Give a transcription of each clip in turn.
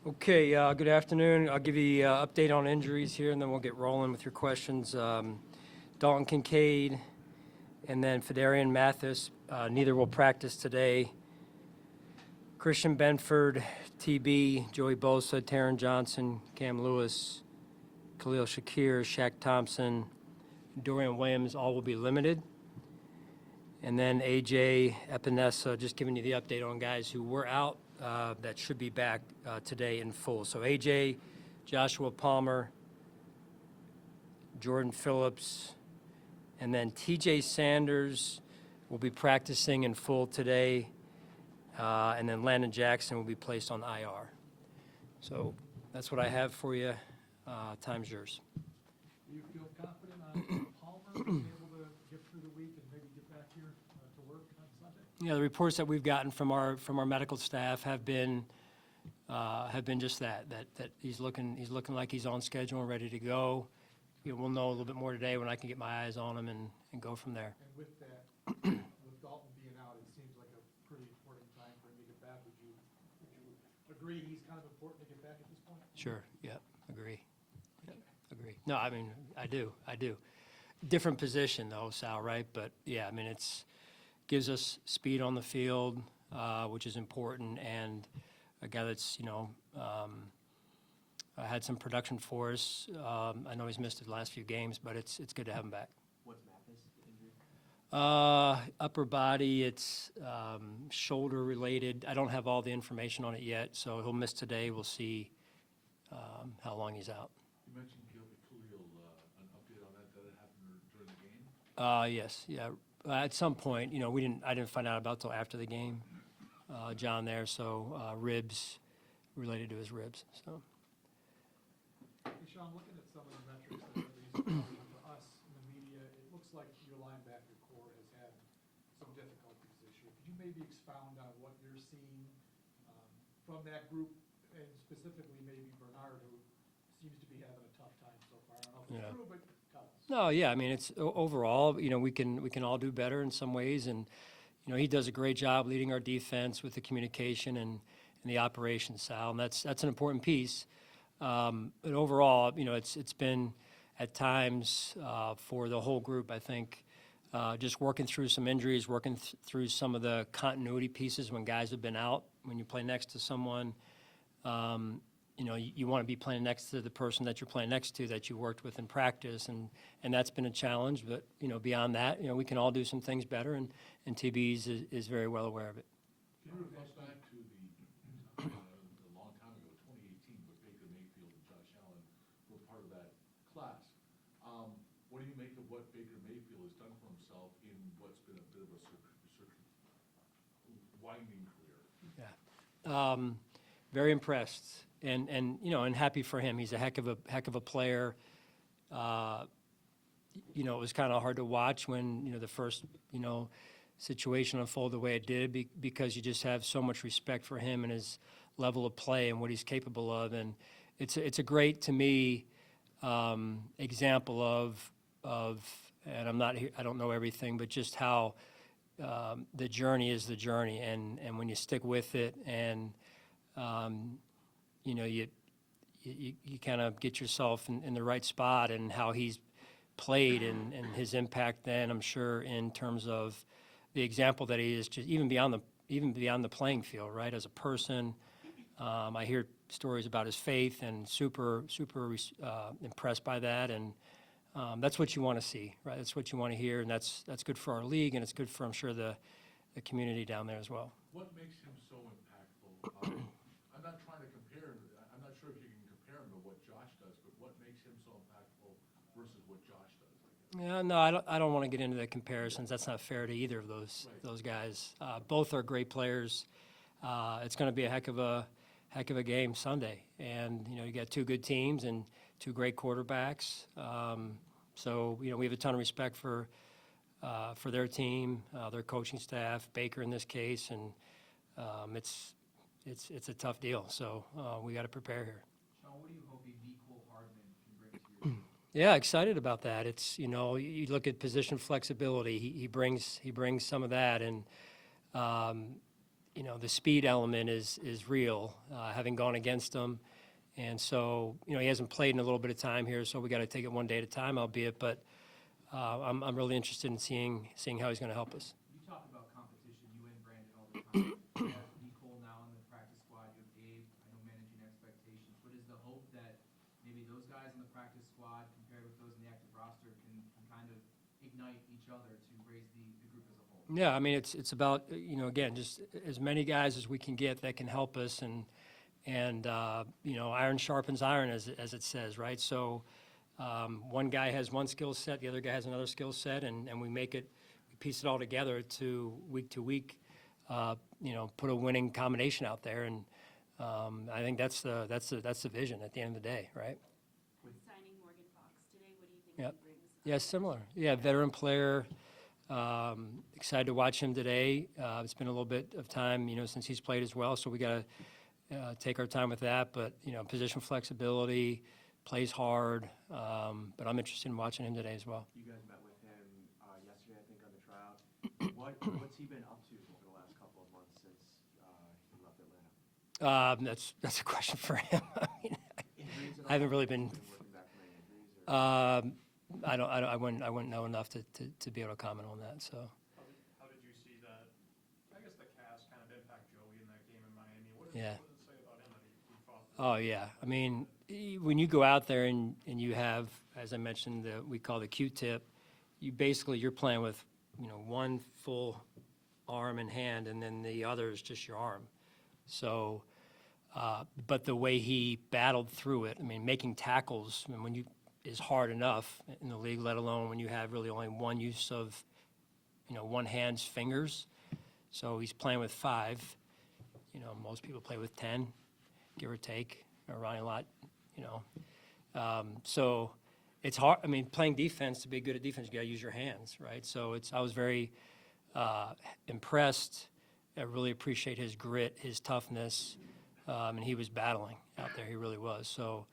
Okay, good afternoon. I'll give you an update on injuries here, and then we'll get rolling with your questions. Dalton Kincaid and then Federian Mathis, neither will practice today. Christian Benford, TB, Joey Bosa, Taron Johnson, Cam Lewis, Khalil Shakir, Shaq Thompson, Dorian Williams, all will be limited. And then AJ Epinesa, just giving you the update on guys who were out that should be back today in full. So AJ, Joshua Palmer, Jordan Phillips, and then TJ Sanders will be practicing in full today. And then Landon Jackson will be placed on IR. So that's what I have for you. Time's yours. Do you feel confident on Palmer being able to get through the week and maybe get back here to work on Sunday? Yeah, the reports that we've gotten from our medical staff have been just that he's looking like he's on schedule and ready to go. We'll know a little bit more today when I can get my eyes on him and go from there. And with that, with Dalton being out, it seems like a pretty important time for him to get back. Would you agree he's kind of important to get back at this point? Sure. Yeah. Agree. Yep, agree. No, I mean I do. Different position though, Sal, right? But yeah, I mean gives us speed on the field, which is important, and a guy that's had some production for us. I know he's missed the last few games, but it's good to have him back. What's Mathis' injury? Upper body, it's shoulder related. I don't have all the information on it yet, so he'll miss today. We'll see how long he's out. You mentioned Khalil, an update on that. Did it happen during the game? Yes, yeah. At some point, I didn't find out about till after the game. John there, so ribs related to his ribs. So. Hey, Sean, looking at some of the metrics that are relevant to us in the media, it looks like your linebacker core has had some difficulties this year. Could you maybe expound on what you're seeing from that group, and specifically maybe Bernard, who seems to be having a tough time so far? I don't know if it's true, but tell us. No, yeah, I mean, it's overall, we can all do better in some ways, and he does a great job leading our defense with the communication and the operations, Sal, and that's an important piece. But overall, it's been at times for the whole group, I think, just working through some injuries, working through some of the continuity pieces when guys have been out. When you play next to someone, you want to be playing next to the person that you're playing next to that you worked with in practice, and that's been a challenge. But beyond that, we can all do some things better, and TB is very well aware of it. Can you reflect back to the long time ago, 2018, where Baker Mayfield and Josh Allen were part of that class? What do you make of what Baker Mayfield has done for himself in what's been a bit of a winding career? Yeah, very impressed. And happy for him. He's a heck of a player. It was kind of hard to watch when the first situation unfolded the way it did because you just have so much respect for him and his level of play and what he's capable of. And it's a great, to me, example of and I'm not here, I don't know everything, but just how the journey is the journey, and when you stick with it and you kind of get yourself in the right spot, and how he's played and his impact then, I'm sure, in terms of the example that he is, just even beyond the playing field, right? As a person, I hear stories about his faith, and super impressed by that, and that's what you want to see, right? That's what you want to hear, and that's good for our league, and it's good for, I'm sure, the community down there as well. What makes him so impactful? I'm not trying to compare him. I'm not sure if you can compare him to what Josh does, but what makes him so impactful versus what Josh does? Yeah, no, I don't want to get into the comparisons. That's not fair to either of those guys. Both are great players. It's going to be a heck of a game Sunday, and you got two good teams and two great quarterbacks. So we have a ton of respect for their team, their coaching staff, Baker in this case, and it's a tough deal. So we got to prepare here. Sean, what are you hoping Nicole Hardman can bring to your team? Yeah, excited about that. It's you look at position flexibility. He brings some of that, and the speed element is real, having gone against him. And so, he hasn't played in a little bit of time here, so we got to take it one day at a time, albeit. But I'm really interested in seeing how he's going to help us. You talk about competition, you and Brandon all the time. You have Nicole now in the practice squad, you have Abe, I know managing expectations. What is the hope that maybe those guys in the practice squad compared with those in the active roster can kind of ignite each other to raise the group as a whole? Yeah, I mean, it's about, again, just as many guys as we can get that can help us, and iron sharpens iron, as it says, right? So one guy has one skill set, the other guy has another skill set, and we piece it all together to week, put a winning combination out there, and I think that's the vision at the end of the day, right? Signing Morgan Fox today, what do you think Yep. he brings? Yeah, similar. Yeah, veteran player. Excited to watch him today. It's been a little bit of time, since he's played as well, so we got to take our time with that. But position flexibility, plays hard. But I'm interested in watching him today as well. You guys met with him yesterday, I think, on the tryout. What's he been up to over the last couple of months since he left Atlanta? That's a question for him. I mean, Injuries at I haven't all? really been. Working back from any injuries, or- I wouldn't know enough to be able to comment on that. So. How did you see that, I guess the cast kind of impact Joey in that game in Miami? What Yeah. does it say about him that he fought? Oh, yeah. I mean, when you go out there and you have, as I mentioned, we call the Q-tip, you're playing with, one full arm and hand, and then the other is just your arm. So, but the way he battled through it, I mean, making tackles, is hard enough in the league, let alone when you have really only one use of, one hand's fingers. So he's playing with 5. Most people play with 10, give or take, or Ronnie Lott, So it's hard. I mean, playing defense, to be good at defense, you got to use your hands, right? So I was very impressed. I really appreciate his grit, his toughness, and he was battling out there. He really was. So,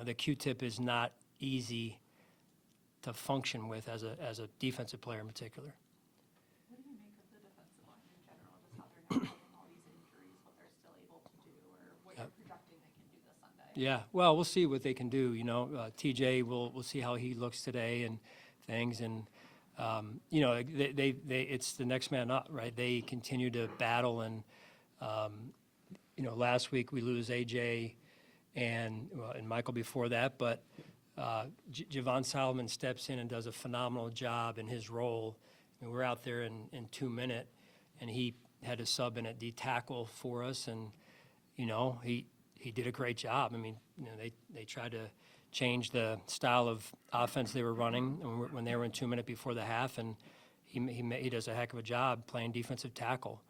the Q-tip is not easy to function with as a defensive player in particular. What do you make of the defensive line in general, just how they're navigating all these injuries, what they're still able to do, or what you're projecting they can do this Sunday? Yeah, well, we'll see what they can do. TJ, we'll see how he looks today and things, and it's the next man up, right? They continue to battle, and last week we lose AJ and Michael before that, but Javon Solomon steps in and does a phenomenal job in his role. I mean, we're out there in 2 minutes, and he had to sub in at D tackle for us, and he did a great job. I mean, they tried to change the style of offense they were running when they were in 2 minutes before the half, and he does a heck of a job playing defensive tackle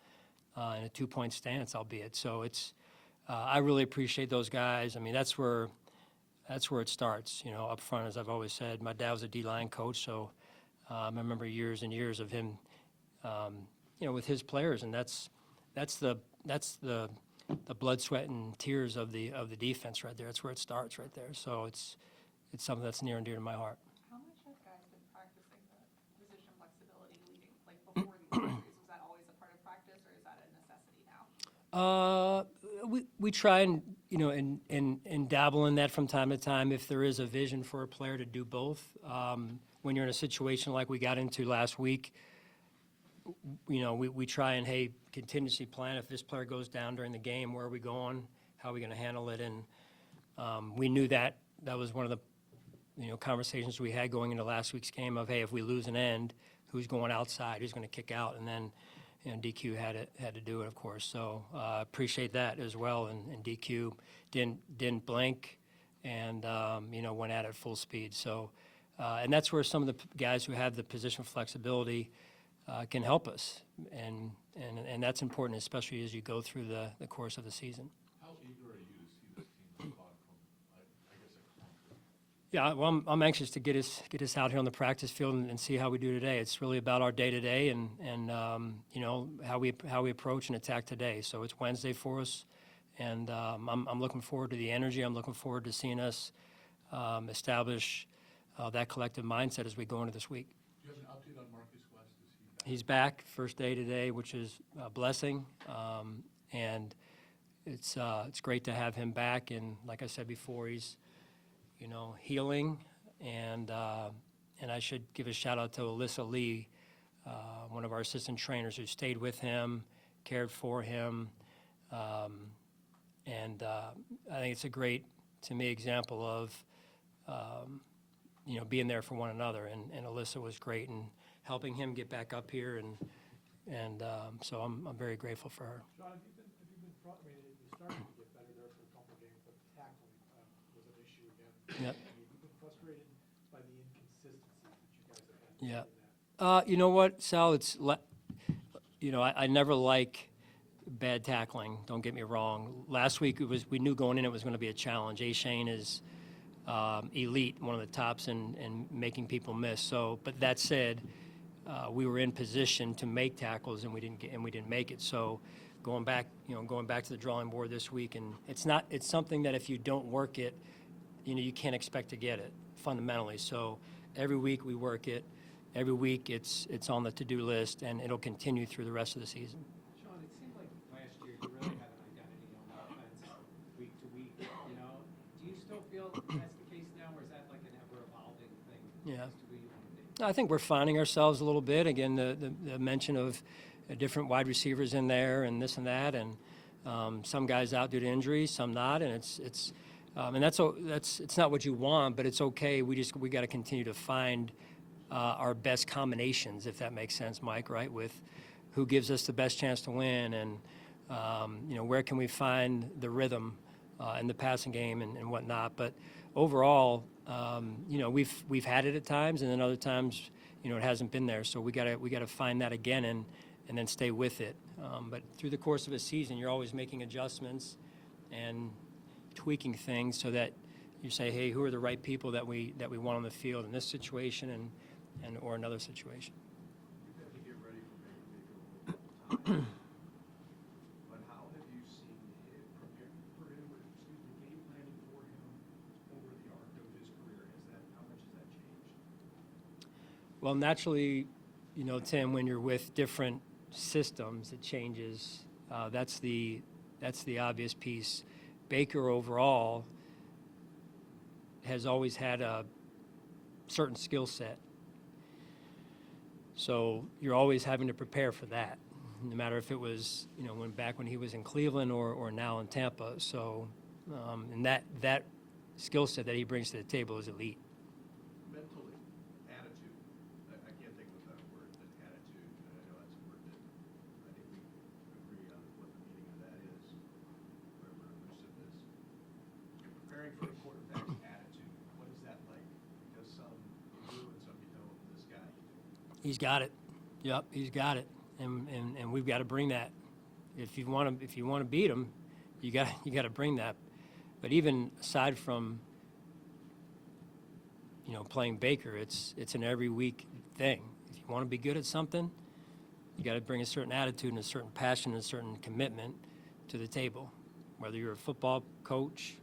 in a 2-point stance, albeit. So it's I really appreciate those guys. I mean, that's where it starts. Up front, as I've always said. My dad was a D-line coach, so I remember years and years of him, with his players, and that's the blood, sweat, and tears of the defense right there. That's where it starts right there. So it's something that's near and dear to my heart. How much have guys been practicing the position flexibility leading, like before these injuries? Was that always a part of practice, or is that a necessity now? We try and and dabble in that from time to time if there is a vision for a player to do both. When you're in a situation like we got into last week, we try and contingency plan. If this player goes down during the game, where are we going? How are we going to handle it? And we knew that was one of the conversations we had going into last week's game of, hey, if we lose an end, who's going outside? Who's going to kick out? And then DQ had to do it, of course. So appreciate that as well. And DQ didn't blink and went at it full speed. So and that's where some of the guys who have the position flexibility can help us, and that's important, especially as you go through the course of the season. How eager are you to see this team respond from, I guess, a conquer? Yeah, well, I'm anxious to get us out here on the practice field and see how we do today. It's really about our day to day and how we approach and attack today. So it's Wednesday for us, and I'm looking forward to the energy. I'm looking forward to seeing us establish that collective mindset as we go into this week. Do you have an update on Marcus West? Is he He's back first day today, which is a blessing, and it's great to have him back. And like I said before, he's healing, and I should give a shout out to Alyssa Lee, one of our assistant trainers who stayed with him, cared for him, and I think it's a great, to me, example of being there for one another. And Alyssa was great in helping him get back up here, and so I'm very grateful for her. Sean, have you been, you started to get better there for a couple of games, but tackling was an issue again. Yep. Have you been frustrated by the inconsistencies that you guys have had? Yeah. in that? You know what, Sal? I never like bad tackling. Don't get me wrong. Last week we knew going in it was going to be a challenge. Shane is elite, one of the tops in making people miss. So, but that said, we were in position to make tackles and we didn't make it. So, going back to the drawing board this week, and it's something that if you don't work it, you can't expect to get it fundamentally. So, every week we work it. Every week it's on the to-do list, and it'll continue through the rest of the season. Sean, it seemed like last year you really had an identity on offense week to week, Do you still feel that's the case now, or is that like an ever-evolving thing? Yeah. As to who you want to be? I think we're finding ourselves a little bit. Again, the mention of different wide receivers in there and this and that, and some guys out due to injury, some not, and it's not what you want, but it's okay. We got to continue to find our best combinations, if that makes sense, Mike, right, with who gives us the best chance to win, and where can we find the rhythm in the passing game and whatnot. But overall, we've had it at times, and then other times, it hasn't been there. So we gotta find that again and then stay with it. But through the course of a season, you're always making adjustments and tweaking things so that you say, hey, who are the right people that we want on the field in this situation and or another situation. You've had to get ready for Baker Mayfield. But how have you seen him prepare for him, or game planning for him over the arc of his career? How much has that changed? Well, naturally, Tim, when you're with different systems, it changes. That's the obvious piece. Baker overall has always had a certain skill set. So you're always having to prepare for that, no matter if it was, when he was in Cleveland or now in Tampa. So, and that skill set that he brings to the table is elite. Mentally, attitude. I can't think of a better word than attitude. I know that's a word that I think we agree on what the meaning of that is, whatever elusive is. You're preparing for a quarterback's attitude. What is that like? Because some you do and some you don't. This guy, you do. He's got it. Yep, he's got it, and we've got to bring that. If you want to beat him, you got to bring that. But even aside from playing Baker, it's an every week thing. If you want to be good at something, you got to bring a certain attitude and a certain passion and a certain commitment to the table. Whether you're a football coach,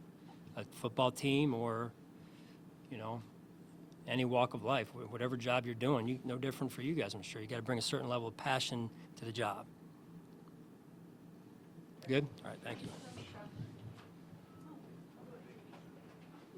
a football team, or any walk of life, whatever job you're doing, no different for you guys, I'm sure. You got to bring a certain level of passion to the job. Good? All right, thank you.